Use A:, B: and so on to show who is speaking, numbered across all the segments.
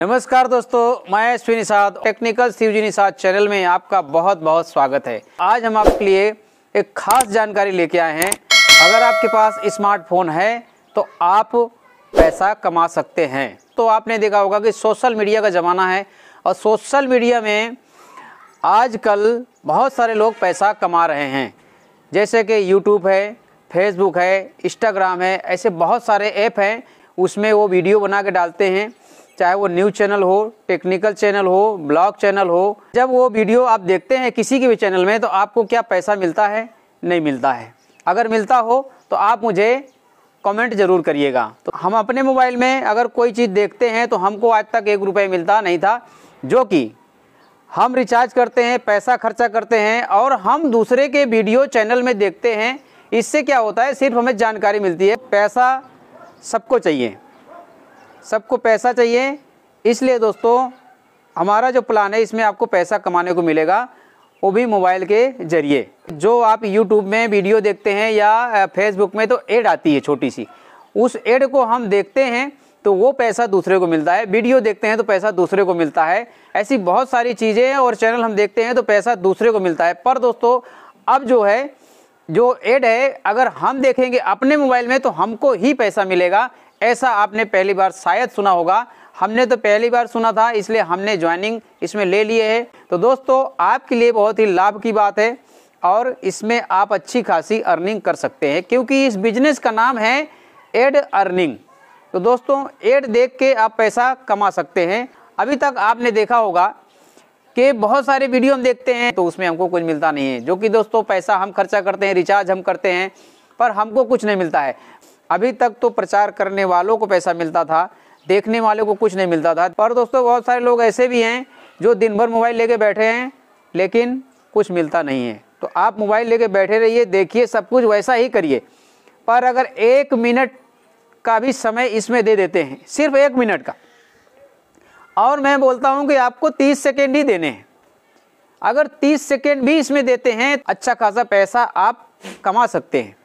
A: नमस्कार दोस्तों, मैं अश्विनी निषाद टेक्निकल शिवजी निषाद चैनल में आपका बहुत बहुत स्वागत है। आज हम आपके लिए एक खास जानकारी लेके आए हैं। अगर आपके पास स्मार्टफोन है तो आप पैसा कमा सकते हैं। तो आपने देखा होगा कि सोशल मीडिया का ज़माना है और सोशल मीडिया में आजकल बहुत सारे लोग पैसा कमा रहे हैं। जैसे कि यूट्यूब है, फेसबुक है, इंस्टाग्राम है, ऐसे बहुत सारे ऐप हैं। उसमें वो वीडियो बना के डालते हैं, चाहे वो न्यूज़ चैनल हो, टेक्निकल चैनल हो, ब्लॉग चैनल हो। जब वो वीडियो आप देखते हैं किसी के भी चैनल में तो आपको क्या पैसा मिलता है? नहीं मिलता है। अगर मिलता हो तो आप मुझे कमेंट ज़रूर करिएगा। तो हम अपने मोबाइल में अगर कोई चीज़ देखते हैं तो हमको आज तक 1 रुपये मिलता नहीं था, जो कि हम रिचार्ज करते हैं, पैसा खर्चा करते हैं और हम दूसरे के वीडियो चैनल में देखते हैं। इससे क्या होता है, सिर्फ हमें जानकारी मिलती है। पैसा सबको चाहिए, सबको पैसा चाहिए। इसलिए दोस्तों हमारा जो प्लान है इसमें आपको पैसा कमाने को मिलेगा, वो भी मोबाइल के ज़रिए। जो आप यूट्यूब में वीडियो देखते हैं या फेसबुक में तो ऐड आती है छोटी सी, उस ऐड को हम देखते हैं तो वो पैसा दूसरे को मिलता है। वीडियो देखते हैं तो पैसा दूसरे को मिलता है। ऐसी बहुत सारी चीज़ें और चैनल हम देखते हैं तो पैसा दूसरे को मिलता है। पर दोस्तों अब जो ऐड है अगर हम देखेंगे अपने मोबाइल में तो हमको ही पैसा मिलेगा, ऐसा आपने पहली बार शायद सुना होगा। हमने तो पहली बार सुना था, इसलिए हमने ज्वाइनिंग इसमें ले लिए है। तो दोस्तों आपके लिए बहुत ही लाभ की बात है और इसमें आप अच्छी खासी अर्निंग कर सकते हैं, क्योंकि इस बिजनेस का नाम है एड अर्निंग। तो दोस्तों एड देख के आप पैसा कमा सकते हैं। अभी तक आपने देखा होगा कि बहुत सारे वीडियो हम देखते हैं तो उसमें हमको कुछ मिलता नहीं है, जो कि दोस्तों पैसा हम खर्चा करते हैं, रिचार्ज हम करते हैं, पर हमको कुछ नहीं मिलता है। अभी तक तो प्रचार करने वालों को पैसा मिलता था, देखने वालों को कुछ नहीं मिलता था। पर दोस्तों बहुत सारे लोग ऐसे भी हैं जो दिन भर मोबाइल लेके बैठे हैं लेकिन कुछ मिलता नहीं है। तो आप मोबाइल लेके बैठे रहिए, देखिए, सब कुछ वैसा ही करिए। पर अगर 1 मिनट का भी समय इसमें दे देते हैं, सिर्फ 1 मिनट का, और मैं बोलता हूँ कि आपको 30 सेकेंड ही देने हैं, अगर 30 सेकेंड भी इसमें देते हैं अच्छा खासा पैसा आप कमा सकते हैं।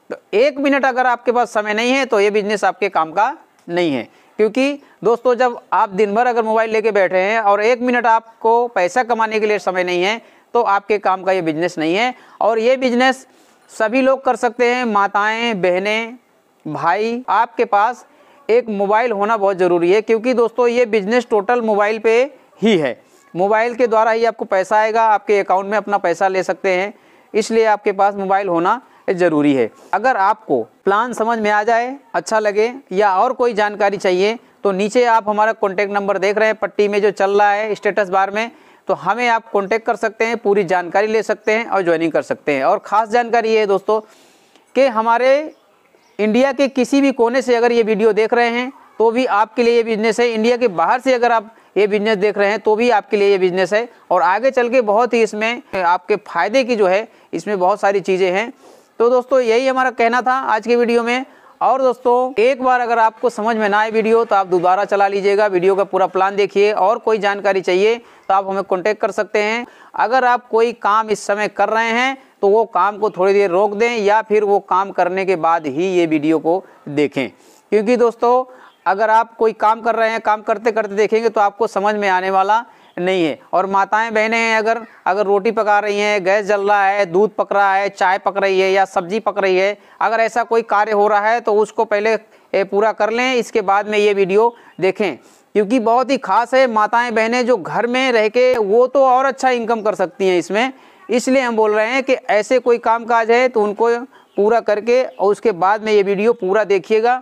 A: तो 1 मिनट अगर आपके पास समय नहीं है तो ये बिजनेस आपके काम का नहीं है। क्योंकि दोस्तों जब आप दिन भर अगर मोबाइल लेके बैठे हैं और 1 मिनट आपको पैसा कमाने के लिए समय नहीं है तो आपके काम का ये बिजनेस नहीं है। और ये बिजनेस सभी लोग कर सकते हैं, माताएं, बहनें, भाई। आपके पास एक मोबाइल होना बहुत ज़रूरी है, क्योंकि दोस्तों ये बिजनेस टोटल मोबाइल पे ही है। मोबाइल के द्वारा ही आपको पैसा आएगा, आपके अकाउंट में अपना पैसा ले सकते हैं। इसलिए आपके पास मोबाइल होना ज़रूरी है। अगर आपको प्लान समझ में आ जाए, अच्छा लगे या और कोई जानकारी चाहिए तो नीचे आप हमारा कॉन्टैक्ट नंबर देख रहे हैं पट्टी में जो चल रहा है स्टेटस बार में, तो हमें आप कॉन्टैक्ट कर सकते हैं, पूरी जानकारी ले सकते हैं और ज्वाइनिंग कर सकते हैं। और ख़ास जानकारी ये है दोस्तों कि हमारे इंडिया के किसी भी कोने से अगर ये वीडियो देख रहे हैं तो भी आपके लिए ये बिजनेस है। इंडिया के बाहर से अगर आप ये बिजनेस देख रहे हैं तो भी आपके लिए ये बिजनेस है। और आगे चल के बहुत ही इसमें आपके फ़ायदे की जो है इसमें बहुत सारी चीज़ें हैं। तो दोस्तों यही हमारा कहना था आज के वीडियो में। और दोस्तों एक बार अगर आपको समझ में ना आए वीडियो तो आप दोबारा चला लीजिएगा, वीडियो का पूरा प्लान देखिए। और कोई जानकारी चाहिए तो आप हमें कांटेक्ट कर सकते हैं। अगर आप कोई काम इस समय कर रहे हैं तो वो काम को थोड़ी देर रोक दें या फिर वो काम करने के बाद ही ये वीडियो को देखें। क्योंकि दोस्तों अगर आप कोई काम कर रहे हैं, काम करते करते देखेंगे तो आपको समझ में आने वाला नहीं है। और माताएं बहनें हैं, अगर रोटी पका रही हैं, गैस जल रहा है, दूध पक रहा है, चाय पक रही है या सब्जी पक रही है, अगर ऐसा कोई कार्य हो रहा है तो उसको पहले पूरा कर लें, इसके बाद में ये वीडियो देखें। क्योंकि बहुत ही खास है। माताएं बहनें जो घर में रह के वो तो और अच्छा इनकम कर सकती हैं इसमें। इसलिए हम बोल रहे हैं कि ऐसे कोई काम काज है तो उनको पूरा करके और उसके बाद में ये वीडियो पूरा देखिएगा।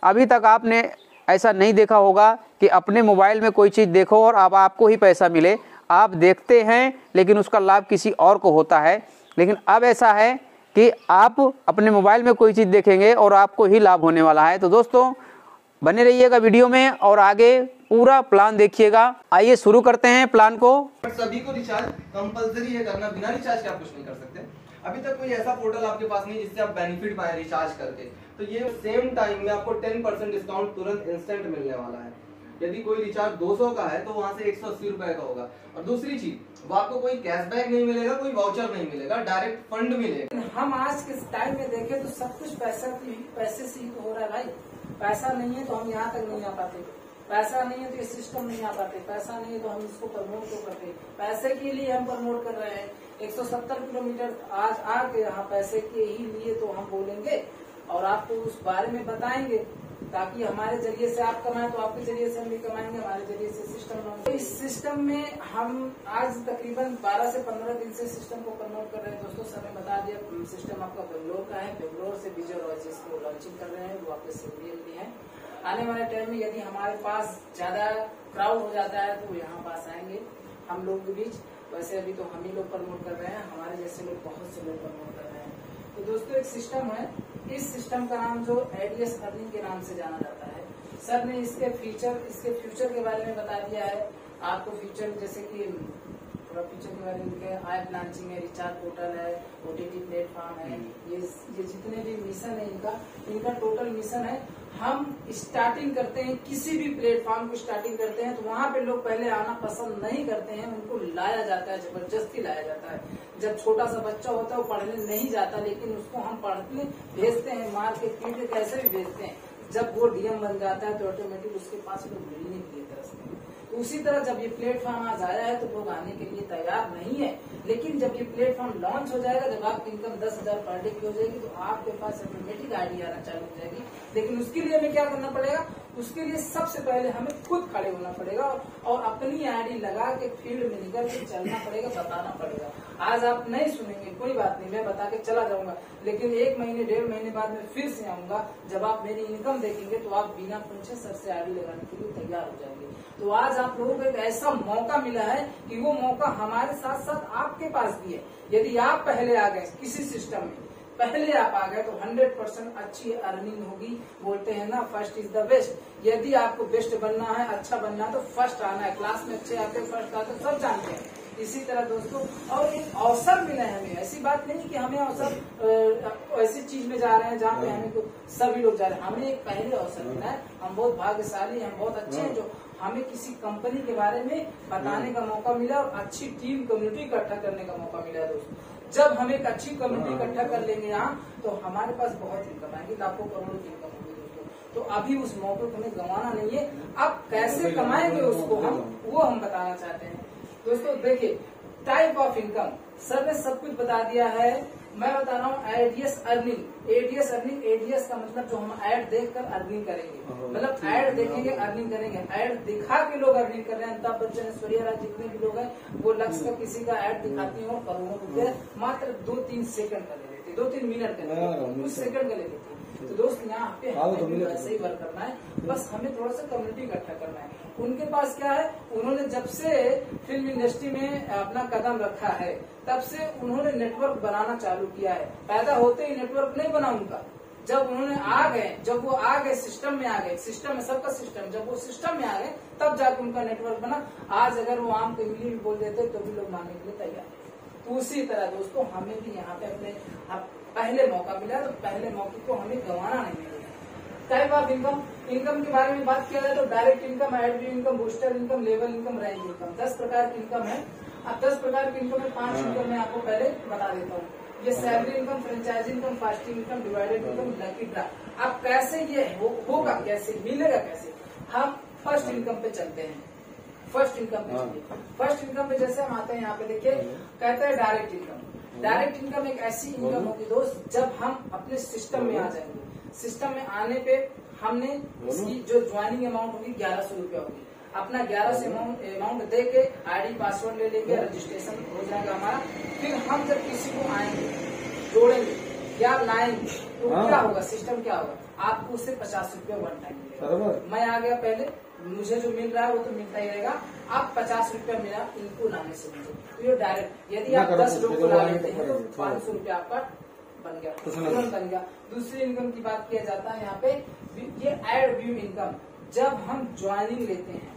A: अभी तक आपने ऐसा नहीं देखा होगा कि अपने मोबाइल में कोई चीज़ देखो और अब आपको ही पैसा मिले। आप देखते हैं लेकिन उसका लाभ किसी और को होता है। लेकिन अब ऐसा है कि आप अपने मोबाइल में कोई चीज़ देखेंगे और आपको ही लाभ होने वाला है। तो दोस्तों बने रहिएगा वीडियो में और आगे पूरा प्लान देखिएगा। आइए शुरू करते हैं प्लान को।
B: सभी को रिचार्ज कंपलसरी है करना, बिना रिचार्ज के आप कुछ नहीं कर सकते। अभी तक कोई ऐसा पोर्टल आपके पास नहीं जिससे आप बेनिफिट पाए रिचार्ज करके। तो ये सेम टाइम में आपको 10% डिस्काउंट तुरंत इंस्टेंट मिलने वाला है। यदि कोई रिचार्ज 200 का है तो वहां से 180 रुपए का होगा। और दूसरी चीज, वो आपको कोई कैशबैक नहीं मिलेगा, कोई वाउचर नहीं मिलेगा, डायरेक्ट फंड मिलेगा।
C: हम आज के टाइम में देखें तो सब कुछ पैसे से ही हो रहा है भाई। पैसा नहीं है तो हम यहाँ तक नहीं आ पाते। पैसा नहीं है तो ये सिस्टम नहीं आ पाते, पैसा नहीं है तो हम इसको प्रमोट तो करते, पैसे के लिए हम प्रमोट कर रहे हैं। 170 किलोमीटर आज आके यहाँ पैसे के ही लिए तो हम बोलेंगे और आपको उस बारे में बताएंगे, ताकि हमारे जरिए से आप कमाएं तो आपके जरिए से हम भी कमाएंगे, हमारे जरिए से सिस्टम तो इस सिस्टम में हम आज तकरीबन 12 से 15 दिन से सिस्टम को प्रमोट कर रहे हैं। दोस्तों समय बता दिया, सिस्टम आपका बेंगलोर का है, बेंगलोर से विजय रॉयल्स को लॉन्चिंग कर रहे हैं, वो आपके सीरियल भी है। आने वाले टाइम में यदि हमारे पास ज्यादा क्राउड हो जाता है तो यहाँ पास आएंगे हम लोग के बीच। वैसे अभी तो हम ही लोग प्रमोट कर रहे हैं, हमारे जैसे लोग बहुत से लोग प्रमोट कर रहे हैं। तो दोस्तों एक सिस्टम है, इस सिस्टम का नाम जो एडीएस अर्निंग के नाम से जाना जाता है। सर ने इसके फ्यूचर के बारे में बता दिया है आपको। फ्यूचर जैसे कि थोड़ा फ्यूचर के बारे में लिखा है, ऐप लॉन्चिंग है, रिचार्ज पोर्टल है, ओटीटी प्लेटफॉर्म है, ये जितने भी मिशन है इनका टोटल मिशन है। हम स्टार्टिंग करते हैं, किसी भी प्लेटफॉर्म को स्टार्टिंग करते हैं तो वहाँ पे लोग पहले आना पसंद नहीं करते हैं, उनको लाया जाता है, जबरदस्ती लाया जाता है। जब छोटा सा बच्चा होता है वो पढ़ने नहीं जाता, लेकिन उसको हम पढ़ने भेजते हैं, मार के पीट के कैसे भी भेजते हैं। जब वो डीएम बन जाता है तो ऑटोमेटिक उसके पास लोग मिलने के लिए तरसते हैं। तो उसी तरह जब ये प्लेटफॉर्म आज आया है तो लोग आने के लिए तैयार नहीं है, लेकिन जब ये प्लेटफॉर्म लॉन्च हो जाएगा, जब आपकी इनकम 10,000 पर डे की हो जाएगी तो आपके पास ऑटोमेटिक आईडी आना चालू हो जाएगी। लेकिन उसके लिए हमें क्या करना पड़ेगा, उसके लिए सबसे पहले हमें खुद खड़े होना पड़ेगा और अपनी आईडी लगा के फील्ड में निकल के चलना पड़ेगा, बताना पड़ेगा। आज आप नहीं सुनेंगे, कोई बात नहीं, मैं बता के चला जाऊंगा, लेकिन 1 महीने 1.5 महीने बाद में फिर से आऊंगा। जब आप मेरी इनकम देखेंगे तो आप बिना पूछे सर से आईडी लगाने के लिए तैयार हो जाएंगे। तो आज आप लोगों को एक ऐसा मौका मिला है कि वो मौका हमारे साथ साथ आपके पास भी है। यदि आप पहले आ गए किसी सिस्टम में, पहले आप आ गए तो 100% अच्छी अर्निंग होगी। बोलते हैं ना, फर्स्ट इज द बेस्ट। यदि आपको बेस्ट बनना है, अच्छा बनना है तो फर्स्ट आना है। क्लास में अच्छे आते हैं, फर्स्ट आते, सब जानते हैं। इसी तरह दोस्तों, और एक अवसर मिला है हमें, ऐसी बात नहीं कि हमें अवसर ऐसी चीज में जा रहे हैं जहाँ पे हमें सभी लोग जा रहे हैं। हमें एक पहले अवसर मिला है, हम बहुत भाग्यशाली, हम बहुत अच्छे हैं जो हमें किसी कंपनी के बारे में बताने का मौका मिला और अच्छी टीम कम्युनिटी इकट्ठा करने का मौका मिला है। दोस्तों जब हम एक अच्छी कम्युनिटी इकट्ठा कर लेंगे यहाँ तो हमारे पास बहुत इनकम आएगी, लाखों करोड़ों की इनकम होगी दोस्तों। तो अभी उस मौके को हमें गंवाना नहीं है। अब कैसे कमाएंगे उसको वो हम बताना चाहते हैं। दोस्तों देखिए, टाइप ऑफ इनकम सर ने सब कुछ बता दिया है। मैं बता रहा हूँ एडीएस अर्निंग। एडीएस का मतलब जो हम ऐड देखकर अर्निंग करेंगे, मतलब ऐड देखेंगे अर्निंग करेंगे। ऐड दिखा के लोग अर्निंग कर रहे हैं। अमिताभ बच्चन, ऐश्वर्या राय, जितने भी लोग हैं वो लक्ष्य का किसी का ऐड दिखाती है और करोड़ों रुपए मात्र 2-3 सेकंड का ले लेते, 2-3 मिनट का, कुछ सेकंड का ले लेते। तो दोस्त यहाँ पे हमें वैसे ही वर्क करना है, बस हमें थोड़ा सा कम्युनिटी इकट्ठा करना है। उनके पास क्या है, उन्होंने जब से फिल्म इंडस्ट्री में अपना कदम रखा है तब से उन्होंने नेटवर्क बनाना चालू किया है। पैदा होते ही नेटवर्क नहीं बना उनका, जब उन्होंने आ गए, जब वो आ गए सिस्टम में आ गए, सिस्टम में सबका सिस्टम, जब वो सिस्टम में आ गए तब जाके उनका नेटवर्क बना। आज अगर वो आम कबीली भी बोल देते तो भी लोग मानने के लिए तैयार है। तो उसी तरह दोस्तों हमें भी यहाँ पे अपने पहले मौका मिला तो पहले मौके को हमें गंवाना नहीं मिलेगा। टाइप ऑफ इनकम के बारे में बात किया जाए तो direct income, admin income, booster income, level income, rank income, 10 प्रकार की इनकम है। अब 10 प्रकार की इनकम में 5 इनकम मैं आपको पहले बता देता हूँ। ये salary income, franchise income, fasting income, डिवाइडेड इनकम, लकी ड्रा। अब कैसे ये होगा, कैसे मिलेगा, कैसे? हम फर्स्ट इनकम पे चलते हैं। फर्स्ट इनकम पे चलिए। फर्स्ट इनकम पे जैसे हम आते हैं, यहाँ पे देखिए कहते हैं डायरेक्ट इनकम। डायरेक्ट इनकम एक ऐसी इनकम होगी दोस्त, जब हम अपने सिस्टम में आ जाएंगे। सिस्टम में आने पे हमने इसकी जो ज्वाइनिंग अमाउंट होगी 1100 रुपया होगी। अपना 1100 अमाउंट दे के आईडी पासवर्ड ले लेंगे, रजिस्ट्रेशन हो जाएगा हमारा। फिर हम जब किसी को आएंगे, जोड़ेंगे या लाएंगे तो क्या होगा, सिस्टम क्या होगा, आपको उससे 50 रुपया वन टाइम मिलेगा। मैं आ गया पहले, मुझे जो मिल रहा है वो तो मिलता ही रहेगा। आप 50 रुपया मिला इनको लाने से मुझे, तो ये डायरेक्ट। यदि आप 10 लोग को ला लेते हैं तो 500 रुपया आपका बन गया, तुरंत बन गया। दूसरी इनकम की बात किया जाता है यहाँ पे, ये एड व्यू इनकम। जब हम ज्वाइनिंग लेते हैं,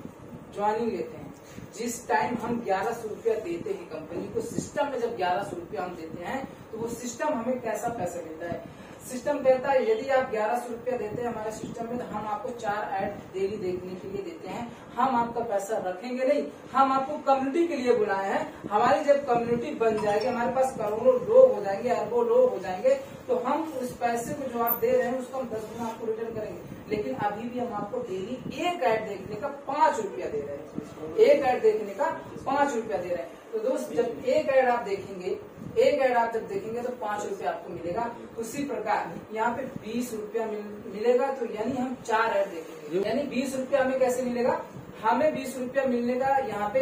C: जिस टाइम हम 1100 रुपया देते हैं कंपनी को, सिस्टम में जब 1100 रुपया हम देते हैं तो वो सिस्टम हमें कैसा पैसा देता है। सिस्टम कहता है यदि आप 1100 रुपया देते हैं हमारे सिस्टम में तो हम आपको 4 ऐड डेली देखने के लिए देते हैं। हम आपका पैसा रखेंगे नहीं, हम आपको कम्युनिटी के लिए बुलाए हैं। हमारी जब कम्युनिटी बन जाएगी, हमारे पास करोड़ों लोग हो जाएंगे, अरबों लोग हो जाएंगे, तो हम उस पैसे को जो आप दे रहे हैं उसको हम 10 गुना आपको रिटर्न करेंगे। लेकिन अभी भी हम आपको डेली एक ऐड देखने का 5 रुपया दे रहे हैं। एक ऐड देखने का 5 रुपया दे रहे हैं। तो दोस्त जब एक ऐड आप देखेंगे, एक ऐड आप जब देखेंगे तो 5 रुपया आपको मिलेगा। उसी प्रकार यहाँ पे 20 रुपया मिलेगा, तो यानी हम 4 ऐड देखेंगे, यानी 20 रुपया हमें कैसे मिलेगा, हमें 20 रुपया मिलने का यहाँ पे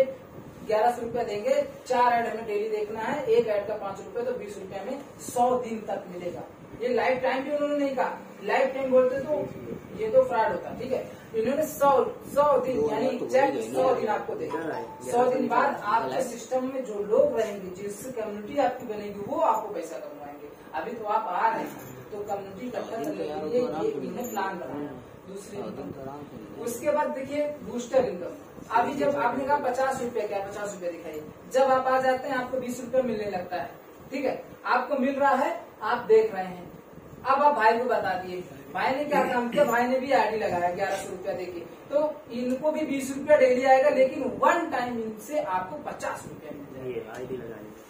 C: 1100 रुपया देंगे। 4 ऐड हमें डेली देखना है, एक ऐड का 5 रुपया, तो 20 रुपया में 100 दिन तक मिलेगा। ये लाइफ टाइम भी उन्होंने नहीं कहा, लाइफ टाइम बोलते तो ये तो फ्रॉड होता, ठीक है। इन्होंने 100 दिन यानी एग्जैक्ट 100 दिन आपको देगा। 100 दिन बाद आपके सिस्टम में जो लोग रहेंगे, जिस कम्युनिटी आपकी बनेगी, वो आपको पैसा कमवाएंगे। अभी तो आप आ रहे हैं तो कम्युनिटी इकट्ठा करने के लिए ये इन्हें प्लान बनाया। दूसरी इनकम, उसके बाद देखिए बूस्टर इनकम। अभी जब आपने कहा 50 रुपया, क्या 50 रुपया दिखाइए, जब आप आ जाते हैं आपको 20 रुपया मिलने लगता है, ठीक है, आपको मिल रहा है, आप देख रहे हैं। अब आप भाई को बता दिए, भाई ने क्या काम किया, भाई ने भी आईडी लगाया 1100 रुपया देके, तो इनको भी 20 रुपया डेली आएगा, लेकिन वन टाइम इनसे आपको 50 रुपया मिल जाएगा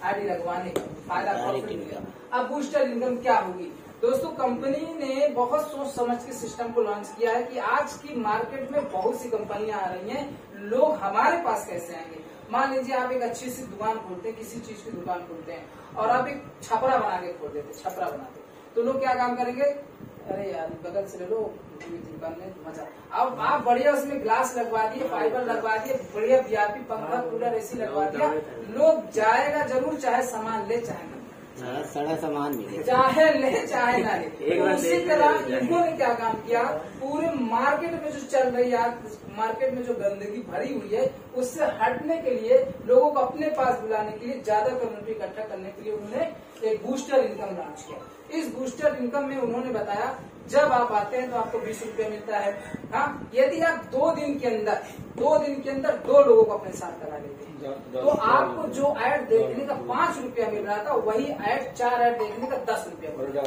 C: आईडी लगवाने का फायदा प्रॉफिट मिलेगा। अब बूस्टर इनकम क्या होगी दोस्तों, कंपनी ने बहुत सोच समझ के सिस्टम को लॉन्च किया है कि आज की मार्केट में बहुत सी कंपनियां आ रही हैं, लोग हमारे पास कैसे आएंगे। मान लीजिए आप एक अच्छी सी दुकान खोलते हैं, किसी चीज की दुकान खोलते हैं, और आप एक छपरा बना के खोल देते, छपरा बनाते, तो लोग क्या काम करेंगे, अरे यार बगल से ले लो दुकान में मजा। अब आप बढ़िया उसमें ग्लास लगवा दिए, फाइबर लगवा दिए, बढ़िया वीआईपी पंखा कूलर एसी लगवा दिया, लोग जाएगा जरूर, चाहे सामान ले चाहे
D: सड़ा सामान मिले,
C: चाहे ले चाहे ना ले। उसी तरह इन्होंने क्या काम किया, पूरे मार्केट में जो चल रही है, मार्केट में जो गंदगी भरी हुई है, उससे हटने के लिए, लोगों को अपने पास बुलाने के लिए, ज्यादा कम्युनिटी इकट्ठा करने के लिए उन्होंने एक बूस्टर इनकम लॉन्च किया। इस बूस्टर इनकम में उन्होंने बताया जब आप आते हैं तो आपको 20 रुपया मिलता है। हाँ, यदि आप 2 दिन के अंदर 2 लोगों को अपने साथ करा लेते हैं, तो आपको जो ऐड देखने का 5 रुपया मिल रहा था, वही ऐड 4 ऐड देखने का 10 रुपया मिलेगा।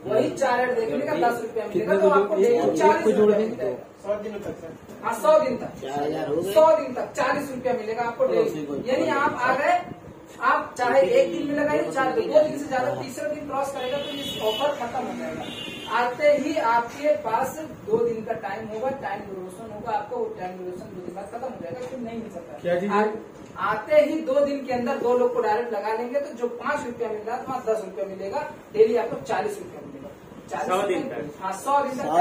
C: वही 4 ऐड देखने का 10 रुपया मिलेगा, तो आपको 40 रुपया मिलेगा। 100 दिन तक, हाँ 100 दिन तक 100 दिन तक 40 रुपया मिलेगा आपको डेली। यानी आप आ गए, आप चाहे एक दिन में लगाइए, 4 दिन, 2 दिन से ज्यादा, तीसरा दिन क्रॉस करेगा तो ये ऑफर खत्म हो जाएगा। आते ही आपके पास 2 दिन का टाइम होगा, टाइम ड्यूरेशन होगा, आपको वो टाइम ड्यूरेशन 2 दिन बाद खत्म हो जाएगा, फिर नहीं मिल सकता। आते ही 2 दिन के अंदर 2 लोग को डायरेक्ट लगा लेंगे, तो जो 5 रुपया मिल रहा है, वहाँ 10 रुपया मिलेगा, डेली आपको 40 रुपया मिलेगा। 100 दिन तक, हाँ 100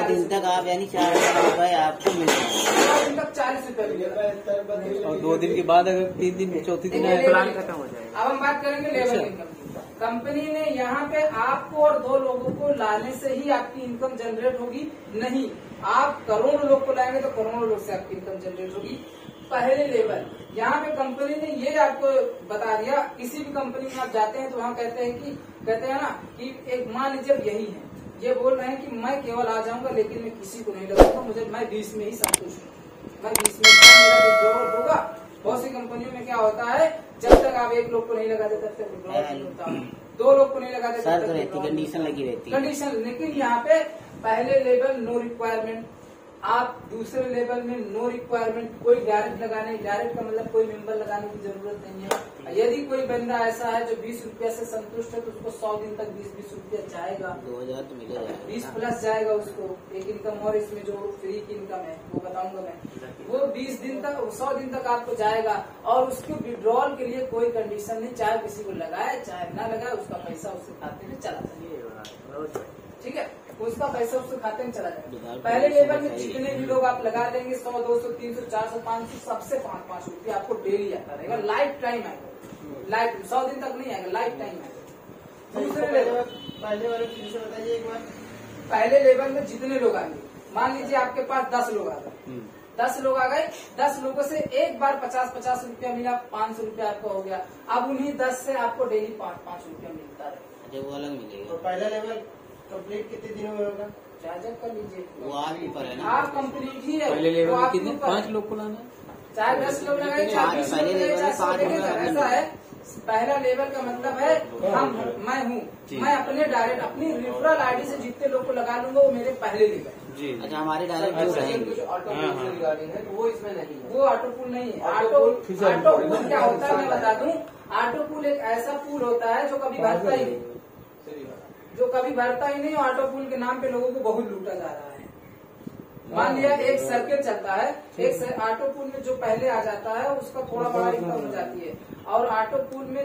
C: दिन तक
D: आप यानी 4,000 रुपए आपको मिल जाएंगे।
C: 100 दिन तक 40 रुपया मिलेगा।
A: और 2 दिन के बाद अगर 3 दिन चौथी दिन प्लान खत्म हो जाएगा।
C: अब हम बात करेंगे लेवल इनकम की। कंपनी ने यहाँ पे आपको और 2 लोगों को लाने से ही आपकी इनकम जनरेट होगी नहीं, आप करोड़ों लोग को लाएंगे तो करोड़ों लोग से आपकी इनकम जनरेट होगी। पहले लेवल, यहाँ पे कंपनी ने ये आपको बता दिया, किसी भी कंपनी में आप जाते हैं तो वहाँ कहते हैं ना कि एक मान लीजिए यही है, ये बोल रहे हैं कि मैं केवल आ जाऊंगा लेकिन मैं किसी को नहीं लगाऊंगा, मैं 20 में ही संतुष्ट हूँ, मैं 20 में मेरा विड्रॉल होगा। बहुत सी कंपनियों में क्या होता है, जब तक आप 1 लोग को नहीं लगा देते तब तक विड्रॉल नहीं होता, 2 लोग को नहीं लगा देते तब तक
D: कंडीशन लगी रहती है,
C: कंडीशन। लेकिन यहाँ पे पहले लेवल नो रिक्वायरमेंट, आप दूसरे लेवल में नो रिक्वायरमेंट, कोई डायरेक्ट लगाने, डायरेक्ट का मतलब कोई मेंबर लगाने की जरूरत नहीं है। यदि कोई बंदा ऐसा है जो 20 रुपया से संतुष्ट है तो उसको 100 दिन तक 20 रुपया जाएगा,
D: 2000 तो मिलेगा,
C: 20 प्लस जाएगा उसको। एक इनकम और इसमें जो फ्री की इनकम है वो बताऊंगा मैं, वो 20 दिन तक 100 दिन तक आपको जाएगा, और उसके विड्रॉल के लिए कोई कंडीशन नहीं, चाहे किसी को लगाए चाहे ना लगाए, उसका पैसा उसके खाते में चला जाएगा, ठीक है, उसका पैसा उसके खाते में चला जाएगा। पहले लेवल में जितने भी लोग आप लगा देंगे, 100, 200, 300, 400, 500, सबसे 5-5 रुपया आपको डेली आता रहेगा, लाइफ टाइम आएगा, लाइफ 100 दिन तक नहीं आएगा, लाइफ टाइम आएगा। दूसरे लेवल,
B: पहले वाले फिर से बताइए एक बार।
C: पहले लेवल में जितने लोग आएंगे, मान लीजिए आपके पास 10 लोग आ गए, 10 लोग आ गए, 10 लोगों से एक बार 50-50 रुपया मिला, 500 रुपया आपका हो गया। अब उन्हीं 10 से आपको डेली 5-5 रुपया मिलता है,
D: वो अलग मिलेगा।
B: तो पहला लेवल कंप्लीट कितने दिनों में होगा?
C: चार्जर कर लीजिए,
D: वो आपके ऊपर है ना,
C: आप कंप्लीट ही है।
A: पहले लेवल में कितने, 5 लोग को लाना है,
C: चाहे 10 लोग लगाए, चाहे 20 लोग लगाए, चाहे 100 लगाए, ऐसा है। पहला लेवल का मतलब है मैं हूँ, मैं अपने डायरेक्ट अपनी रेफरल आईडी से जितने लोग को लगा लूंगा वो मेरे पहले लेवल
A: जी।
D: अच्छा, हमारे डायरेक्ट जो रहेंगे
B: कुछ ऑटो पूल रिगार्डिंग है तो वो इसमें नहीं है,
C: वो ऑटो पूल नहीं है। ऑटो पूल क्या होता है मैं बता दूं, ऑटो पूल एक ऐसा पूल होता है जो कभी भरता ही नहीं, जो कभी भरता ही नहीं। ऑटो पूल के नाम पे लोगों को बहुत लूटा जा रहा है, मान लिया एक सर्किल चलता है, एक ऑटो पूल में जो पहले आ जाता है उसका थोड़ा बड़ा इनकम हो जाती है, और ऑटो पूल में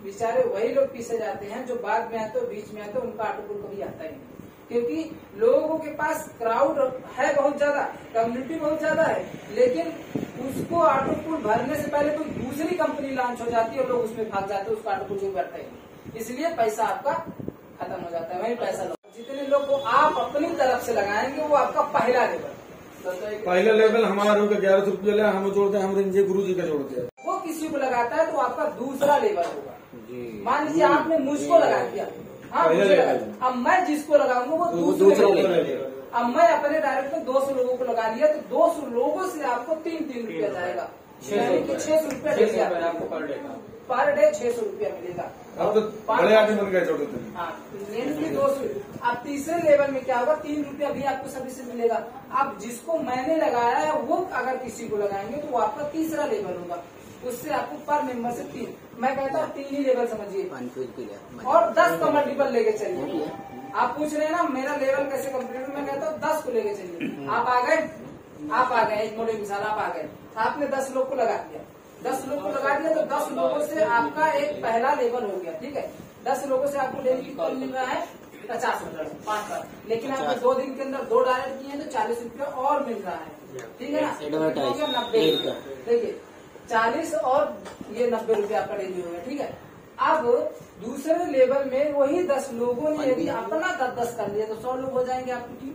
C: बेचारे वही लोग पीछे जाते हैं जो बाद में आते हो, बीच में आते हो, उनका ऑटो पूल कभी आता ही नहीं, क्योंकि लोगों के पास क्राउड है बहुत ज्यादा, कम्युनिटी बहुत ज्यादा है, लेकिन उसको ऑटो पूल भरने से पहले कोई दूसरी कंपनी लॉन्च हो जाती है और लोग उसमें भाग जाते हैं, उसका ऑटो पूल कोई भरता ही नहीं, इसलिए पैसा आपका खत्म हो जाता है, वही पैसा लो। जितने लोग को आप अपनी तरफ से लगाएंगे वो आपका पहला लेवल
E: हमारा 1100 रुपये हम जोड़ते हैं, हम गुरु जी का जोड़ते हैं,
C: वो किसी को लगाता है तो आपका दूसरा लेवल होगा। मान लीजिए आपने मुझको लगा दिया, हाँ मुझे लगा, अब मैं जिसको लगाऊंगा वो दूसरा लेवल। अब मैं अपने डायरेक्ट में 200 लोगों को लगा लिया तो 200 लोगों से आपको 3-3 रुपया जाएगा, यानी कि 600 रुपया डेली आपको पर डे 600 रुपया मिलेगा।
E: अब तो बड़े आदमी बन गए छोटे।
C: हाँ, 200। अब तीसरे लेवल में क्या होगा, 3 रुपया भी आपको सभी से मिलेगा। अब जिसको मैंने लगाया है वो अगर किसी को लगाएंगे तो वो आपका तीसरा लेवल होगा, उससे आपको पर मेंबर से 3, मैं कहता हूँ 3 ही लेवल समझिए, और 10 का मल्टीपल लेके चलिए। आप पूछ रहे हैं ना मेरा लेवल कैसे कंप्लीट हो, मैं कहता हूँ 10 को लेके चलिए। आप आ गए, एक मोटे मिसाल आप आ गए, आपने 10 लोग को लगा दिया, 10 लोग को लगा दिया तो 10 लोगों से आपका एक पहला लेवल हो गया, ठीक है। 10 लोगों से आपको डेली कितना मिल रहा है, 50 रुपया 5 बार, लेकिन आपने 2 दिन के अंदर 2 डायरेक्ट किए हैं तो 40 रुपया और मिल रहा है, ठीक है ना। 90, देखिए 40 और ये 90 रुपया आपका डेली हो गया, ठीक है। अब दूसरे लेवल में वही 10 लोगों ने यदि अपना 10 कर लिया तो 100 लोग हो जाएंगे आपकी टीम,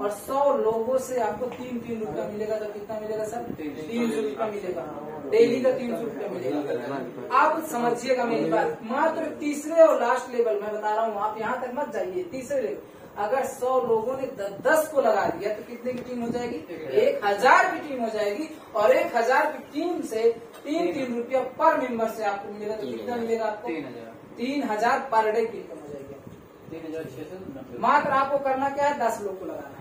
C: और 100 लोगों से आपको 3-3 रुपया मिलेगा, तो कितना मिलेगा सर, 300 रुपया मिलेगा, डेली का 300 रुपया मिलेगा। आप समझिएगा मेरी बात, मात्र तीसरे और लास्ट लेवल मैं बता रहा हूँ, आप यहाँ तक मत जाइए। तीसरे लेवल अगर 100 लोगों ने 10 को लगा दिया तो कितने की टीम हो जाएगी, 1000 की टीम हो जाएगी, और 1000 की टीम से 3-3 रुपया पर मेंबर से आपको मिलेगा, तो कितना मिलेगा आपको, 3000 पर डे की इनकम हो जाएगी। 3690। मात्र आपको करना क्या है, 10 लोग को लगाना है,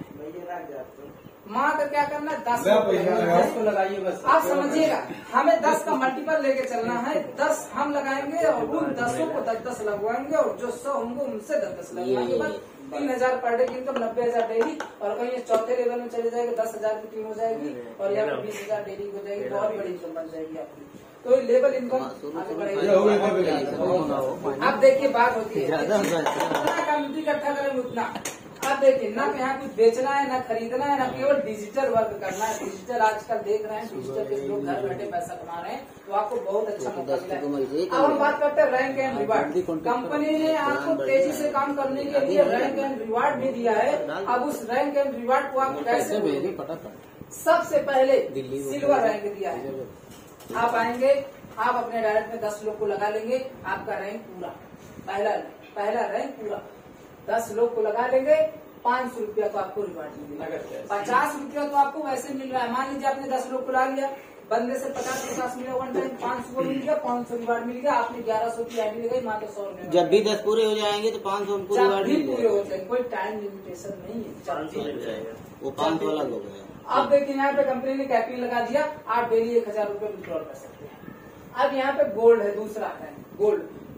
C: मात्र क्या करना है, 10 को लगाइए बस। आप समझिएगा, हमें 10 का मल्टीपल लेके चलना है, 10 हम लगाएंगे और उन 10 को 10 लगवाएंगे, और जो 100 होंगे उनसे 10 लगवाएंगे, बस 3000 पर डे की इनकम, 90,000 डेली, और कहीं चौथे लेवल में चले जाएगा 10,000 की टीम हो जाएगी, और यहाँ पर 20,000 डेली हो जाएगी, बहुत बड़ी इनकम बन जाएगी आपकी। तो लेवल इनकम आगे बढ़ेगी। अब देखिए बात होती है, जितना कम्युनिटी इकट्ठा करेंगे उतना। अब देखिए, ना यहाँ कुछ बेचना है, ना खरीदना है, ना केवल डिजिटल वर्क करना है। डिजिटल आजकल देख रहे हैं, डिजिटल के लोग घर बैठे पैसा कमा रहे हैं, तो आपको बहुत अच्छा मौका मिला है। अब हम बात करते हैं रैंक एंड रिवार्ड। कंपनी ने आपको तेजी से काम करने के लिए रैंक एंड रिवार्ड भी दिया है। अब उस रैंक एंड रिवार्ड को आप कैसे मिलेगी, सबसे पहले सिल्वर रैंक दिया है। आप आएंगे, आप अपने डायरेक्ट में 10 लोग को लगा लेंगे, आपका रैंक पूरा, पहला रैंक पूरा, 10 लोग को लगा लेंगे, 500 रुपया तो आपको रिवार्ड मिलेगा। 50 रुपया तो आपको वैसे मिल रहा है। मान लीजिए आपने 10 लोग को ला लिया, बंदे से 50 मिला, 1 टाइम 500 मिल गया, 500 रिवार्ड मिल गया। आपने 1100 की आईडी लगाई, मात्र 100 रुपये।
D: जब भी 10 पूरे हो जाएंगे तो 500 उनको रिवार्ड मिल
C: पूरे हो जाएंगे, कोई टाइम लिमिटेशन नहीं है,
D: वो 500 वाला लोग है।
C: अब देखिए यहाँ पे कंपनी ने कैपिंग लगा दिया, आप डेली 1000 रुपये विड्रॉल कर सकते हैं। अब यहाँ पे गोल्ड है, दूसरा है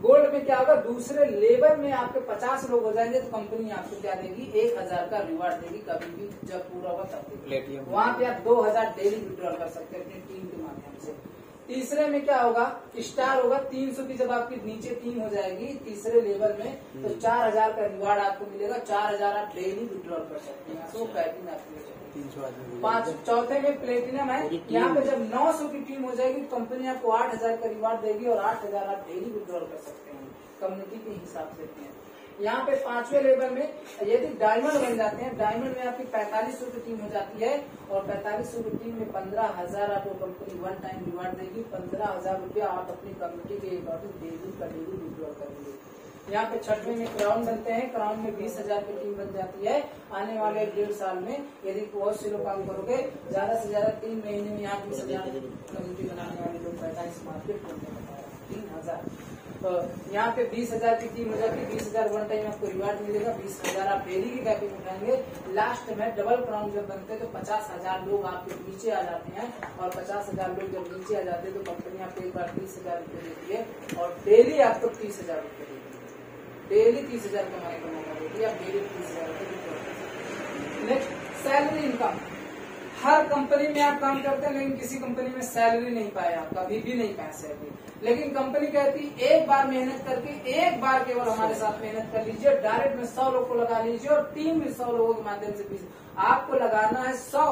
C: गोल्ड में क्या होगा, दूसरे लेवल में आपके 50 लोग हो जाएंगे तो कंपनी आपको क्या देगी, 1000 का रिवार्ड देगी, कभी भी जब पूरा होगा तब देगी। वहाँ पे आप 2000 डेली विड्रॉल कर सकते हैं अपनी टीम के माध्यम से। तीसरे में क्या होगा, स्टार होगा, 300 की जब आपकी नीचे टीम हो जाएगी तीसरे लेवल में, तो 4000 का रिवार्ड आपको मिलेगा। 4000 आप डेली विड्रॉल कर सकते हैं, तो पैकिंग आपकी। 5 चौथे में प्लेटिनम है, यहाँ पे जब 900 की टीम हो जाएगी कंपनी आपको 8000 का रिवार्ड देगी, और 8000 आप डेली विड्रॉल कर सकते हैं कम्युनिटी के हिसाब से। यहाँ पे 5वें लेवल में यदि डायमंड बन जाते हैं, डायमंड में आपकी 4500 की टीम हो जाती है, और 4500 की टीम में 15000 आपको कंपनी 1 टाइम रिवार्ड देगी। 15000 रुपया आप अपनी कम्युनिटी के अकॉर्डिंग डेली का डेली विड्रॉल करेंगे। यहाँ पे 6वें में क्राउन बनते हैं, क्राउन में 20000 की टीम बन जाती है। आने वाले 1.5 साल में यदि बहुत से लोग काम करोगे, ज्यादा से ज्यादा 3 महीने में यहाँ 20000 कम्युनिटी बनाने वाले लोग 45 मार्केट खोलने का 3000। तो यहाँ पे 20000 की टीम हो जाती है, 20000 1 टाइम आपको रिवार्ड मिलेगा। 20000 आप डेली की कैपिंग उठाएंगे। लास्ट में डबल क्राउन जब बनते हैं तो 50000 लोग आपके नीचे आ जाते हैं, और 50000 लोग जब नीचे आ जाते हैं तो कंपनी आपको एक बार 30000 रुपये देती है, और डेली आपको 30000 रुपये देती है। डेली 30000 कमाने का मौका देती है, आप डेली 30000 रुपये। नेक्स्ट सैलरी इनकम, हर कंपनी में आप काम करते हैं लेकिन किसी कंपनी में सैलरी नहीं पाए, आप कभी भी नहीं पाए सैलरी। लेकिन कंपनी कहती एक बार मेहनत करके, एक बार केवल हमारे साथ मेहनत कर लीजिए, डायरेक्ट में 100 लोग को लगा लीजिए और टीम में 100 लोगों के माध्यम से 20, आपको लगाना है 100,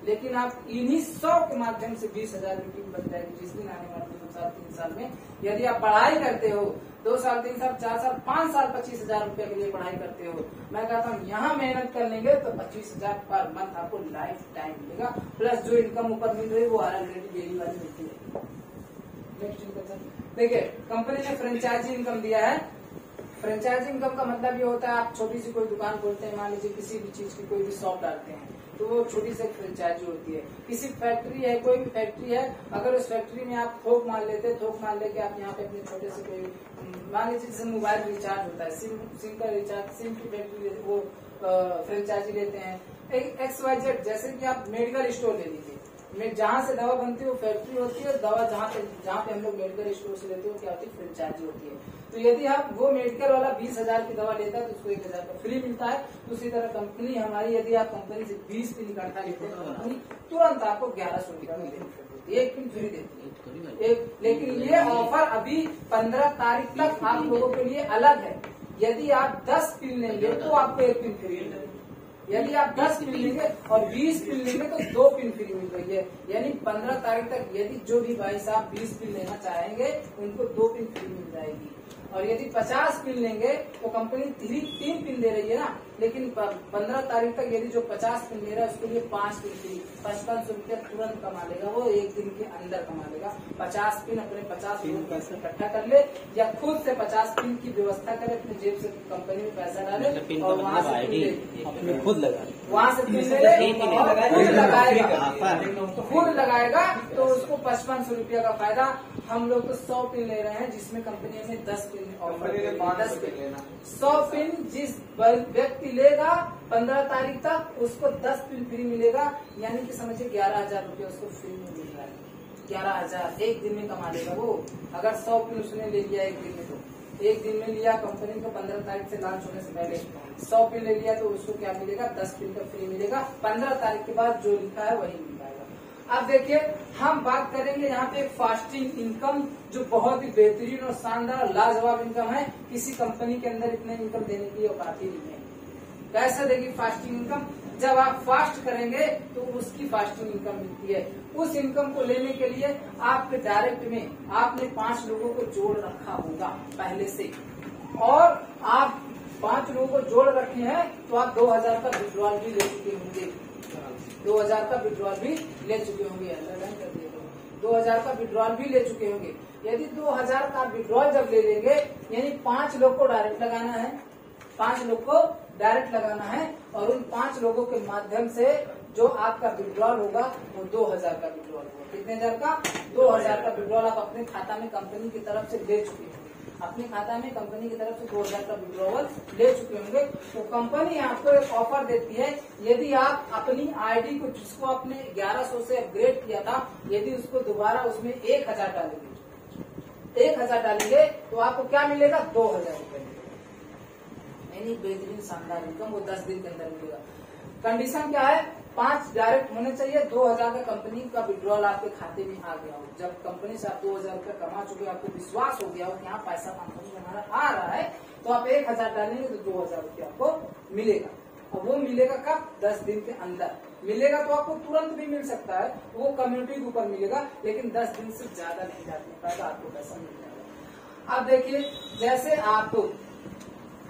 C: लेकिन आप इन्हीं 100 के माध्यम से 20,000 की टीम बन जाएगी जिस दिन आने वाले 2 साल 3 साल में। यदि आप पढ़ाई करते हो 2 साल 3 साल 4 साल 5 साल 25,000 रुपए के लिए पढ़ाई करते हो, मैं कहता हूँ यहाँ मेहनत कर लेंगे तो 25,000 पर मंथ आपको लाइफ टाइम मिलेगा, प्लस जो इनकम ऊपर मिल रही है वो ऑलरेडी डेली वाली मिलती है। नेक्स्ट इनकम देखिए, कंपनी ने फ्रेंचाइजी इनकम दिया है। फ्रेंचाइजी इनकम का मतलब ये होता है आप छोटी सी कोई दुकान खोलते हैं, मान लीजिए किसी भी चीज की कोई भी शॉप डालते हैं तो वो छोटी सी फ्रेंचाइजी होती है। किसी फैक्ट्री है, कोई भी फैक्ट्री है, अगर उस फैक्ट्री में आप थोक माल लेते हैं, थोक माल लेके आप यहाँ पे अपने छोटे से कोई मान लीजिए जैसे मोबाइल रिचार्ज होता है, सिम का रिचार्ज, सिम की फैक्ट्री वो फ्रेंचाइजी लेते हैं। XYZ जैसे कि आप मेडिकल स्टोर ले लीजिए, जहाँ से दवा बनती है वो फैक्ट्री होती है, दवा जहाँ पे हम लोग मेडिकल स्टोर से लेते हो क्या होती है, फ्रेंचाइजी होती है। तो यदि आप वो मेडिकल वाला 20,000 की दवा लेता है तो उसको 1,000 का फ्री मिलता है। तो उसी तरह कंपनी हमारी, यदि आप कंपनी से 20 पिन इकट्ठा लेते हैं तो कंपनी तुरंत आपको 1,100 रुपया में एक पिन फ्री देती है। लेकिन ये ऑफर अभी 15 तारीख तक आप लोगों के लिए अलग है। यदि आप 10 पिन लेंगे तो आपको 1 पिन फ्री मिलेगा, यदि आप 10 पिन लेंगे और 20 पिन लेंगे तो 2 पिन फ्री मिल रही है। यानी 15 तारीख तक यदि जो भी भाई साहब 20 पिन लेना चाहेंगे उनको 2 पिन फ्री मिल जाएगी। और यदि 50 पिन लेंगे तो कंपनी 3 पिन दे रही है ना, लेकिन 15 तारीख तक यदि जो 50 पिन ले रहा है उसके लिए 5 पिन फ्री, 5500 रुपया तुरंत कमा लेगा वो, एक दिन के अंदर कमा लेगा। 50 पिन अपने 50 लोग पैसा इकट्ठा कर ले या खुद से 50 पिन की व्यवस्था करे, अपने जेब से कंपनी में पैसा डाले और वहाँ से
D: खुद लगा,
C: वहाँ से पिन ले खुद लगाएगा, तो खुद लगाएगा तो उसको 5500 रुपया का फायदा। हम लोग तो 100 पिन ले रहे हैं जिसमें कंपनी ने 10 पिन ऑफर, 10 पिन लेना, 100 पिन जिस व्यक्ति लेगा 15 तारीख तक उसको 10 पिन फ्री मिलेगा। यानी कि समझिए 11,000 रुपया उसको फ्री में मिल रहा है। 11,000 एक दिन में कमा लेगा वो, अगर 100 पिन उसने ले लिया एक दिन में। तो एक दिन में लिया कंपनी को 15 तारीख से लॉन्च होने से पहले 100 पिन ले लिया तो उसको क्या मिलेगा, 10 पिन का फ्री मिलेगा। 15 तारीख के बाद जो लिखा है वही मिल पाएगा। अब देखिए हम बात करेंगे यहाँ पे फास्टिंग इनकम, जो बहुत ही बेहतरीन और शानदार लाजवाब इनकम है। किसी कंपनी के अंदर इतने इनकम देने की औकात ही नहीं है। कैसे देगी फास्टिंग इनकम, जब आप फास्ट करेंगे तो उसकी फास्टिंग इनकम मिलती है। उस इनकम को लेने के लिए आपके डायरेक्ट में आपने 5 लोगों को जोड़ रखा होगा पहले से, और आप 5 लोगों को जोड़ रखे हैं तो आप 2,000 का विड्रॉल भी ले चुके होंगे, 2,000 का विड्रॉल भी ले चुके होंगे, 2,000 का विड्रॉल भी ले चुके होंगे। यदि 2,000 का विड्रॉल जब ले लेंगे यानी 5 लोग को डायरेक्ट लगाना है, 5 लोग को डायरेक्ट लगाना है और उन 5 लोगों के माध्यम से जो आपका विड्रॉल होगा वो 2,000 का विड्रॉल होगा। कितने हजार का, 2,000 का विड्रॉल आप अपने खाता में कंपनी की तरफ से ले चुके हैं, अपने खाता में कंपनी की तरफ से 2,000 का विड्रॉवल ले चुके होंगे। तो कंपनी आपको एक ऑफर देती है, यदि आप अपनी आईडी को जिसको आपने 1100 से अपग्रेड किया था, यदि उसको दोबारा उसमें 1,000 डालेंगे, 1,000 डालेंगे तो आपको क्या मिलेगा, 2,000 रुपए। यानी बेहतरीन शानदार इनकम वो 10 दिन के अंदर मिलेगा। कंडीशन क्या है, 5 डायरेक्ट होने चाहिए, 2,000 का कंपनी का विड्रॉल आपके खाते में आ गया हो। जब कंपनी से आप 2,000 रुपया कमा चुके, आपको विश्वास हो गया हो कि यहाँ पैसा कंपनी में हमारा आ रहा है, तो आप 1,000 डालेंगे तो 2,000 रुपया आपको मिलेगा। और वो मिलेगा कब, 10 दिन के अंदर मिलेगा। तो आपको तुरंत भी मिल सकता है, वो कम्युनिटी के ऊपर मिलेगा, लेकिन 10 दिन से ज्यादा नहीं जाने पाएगा, आपको पैसा मिल जाएगा। अब देखिए जैसे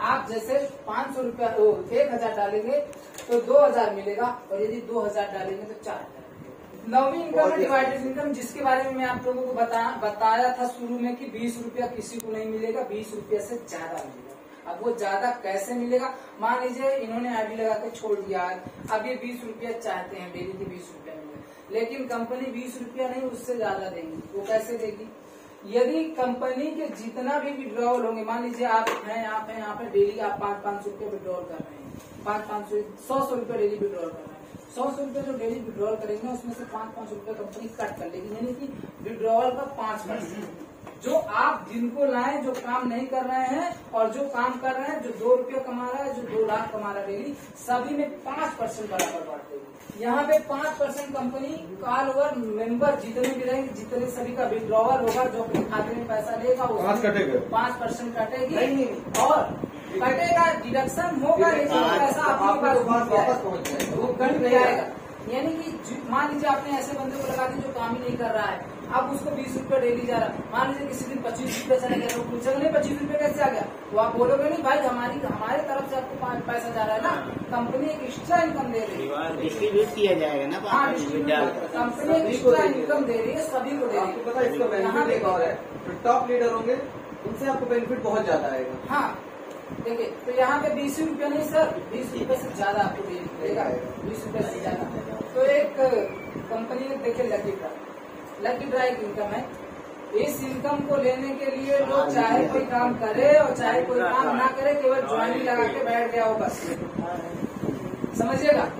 C: आप जैसे 500 रुपया 1,000 डालेंगे तो 2,000 मिलेगा, और यदि 2,000 डालेंगे तो 4,000। 9वीं इनकम है डिवाइडेड इनकम, जिसके बारे में मैं आप लोगों को बताया था शुरू में कि 20 रुपया किसी को नहीं मिलेगा, 20 रुपया से ज्यादा मिलेगा। अब वो ज्यादा कैसे मिलेगा, मान लीजिए इन्होंने आईडी लगा के छोड़ दिया, अब ये 20 रुपया चाहते हैं डेली के 20 रुपया मिले, लेकिन कंपनी 20 रुपया नहीं उससे ज्यादा देगी। वो कैसे देगी, यदि कंपनी के जितना भी विड्रॉवल होंगे, मान लीजिए आप हैं यहाँ पे डेली आप 500 रुपये विड्रॉल कर रहे हैं, 100 रुपये डेली विड्रॉल कर रहे हैं, 100 रुपये जो डेली विड्रॉल करेंगे उसमें से 5 रुपये कंपनी कट कर लेगी, यानी कि विड्रॉवल का 5%। जो आप जिनको लाए, जो काम नहीं कर रहे हैं और जो काम कर रहे हैं, जो 2 रुपये कमा रहा है, जो 2 लाख कमा रहा है डेली, सभी में 5% बराबर बांटते हैं। यहाँ पे 5% कंपनी ऑल ओवर मेंबर जितने भी रहेंगे, जितने सभी का विड्रॉवल होगा, जो अपने खाते में पैसा लेगा वो 5% कटेगी और कटेगा, डिडक्शन होगा, लेकिन पैसा आपके पास
B: पहुँच जाएगा।
C: वो कट जाएगा। यानी कि मान लीजिए आपने ऐसे बंदे को लगा दी जो काम ही नहीं कर रहा है, अब उसको 20 रुपए डेली जा रहा है, मान लीजिए किसी दिन 25 रुपए चला गया, तो पूछेगा नहीं 25 रुपए कैसे आ गया, तो आप बोलोगे नहीं भाई हमारे तरफ से आपको 5 पैसा जा रहा है ना, कंपनी एक एक्स्ट्रा इनकम दे रही है,
D: डिस्ट्रीब्यूट किया जाएगा ना।
C: हाँ कंपनी एक एक्स्ट्रा इनकम दे रही है, सभी को दे रही
B: आपको पता है इसका बेनिफिट एक और है, जो टॉप लीडर होंगे उनसे आपको बेनिफिट बहुत ज्यादा आएगा।
C: हाँ देखिए, तो यहाँ पे 20 रुपये नहीं सर, 20 रुपये से ज्यादा आपको देगा, 20 रुपये से ज्यादा। तो एक कंपनी ने देखे लकी ड्रा एक इनकम है, इस इनकम को लेने के लिए लोग चाहे कोई काम करे और चाहे कोई काम ना करे, केवल ज्वाइनिंग लगा के बैठ गया हो बस, समझिएगा।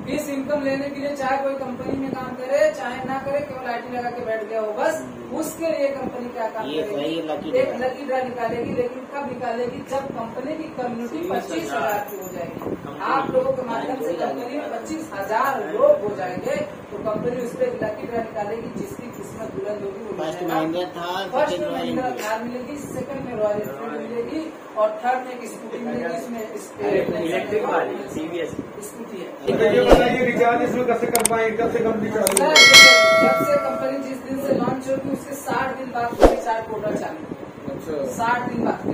C: इस इनकम लेने के लिए चाहे कोई कंपनी में काम करे चाहे ना करे, केवल आईटी लगा के बैठ गया हो बस, उसके लिए कंपनी क्या काम करेगी, एक लकी ड्रा निकालेगी, लेकिन कब निकालेगी, जब कंपनी की कम्युनिटी 25,000 की हो जाएगी। आप लोगों के माध्यम से कंपनी में 25,000 लोग हो जाएंगे, तो कंपनी उस पर लकी ड्रा निकालेगी, जिसकी किस्मत बुलंद होगी वो
D: फर्स्ट महिंद्रा था,
C: फर्स्ट में महिंद्रा कार मिलेगी, सेकंड में रॉयल एनफील्ड मिलेगी और थर्ड में एक स्कूटी मिलेगी। इसमें
F: इलेक्ट्रिक वाली CVS
C: स्कूटी है।
E: रिचार्ज इसमें कैसे कर पाए, कब से कम रिचार्ज?
C: जब से कंपनी जिस दिन से लॉन्च होगी उसके 60 दिन बाद रिचार्ज पोर्टल चालू, 60 दिन बाद।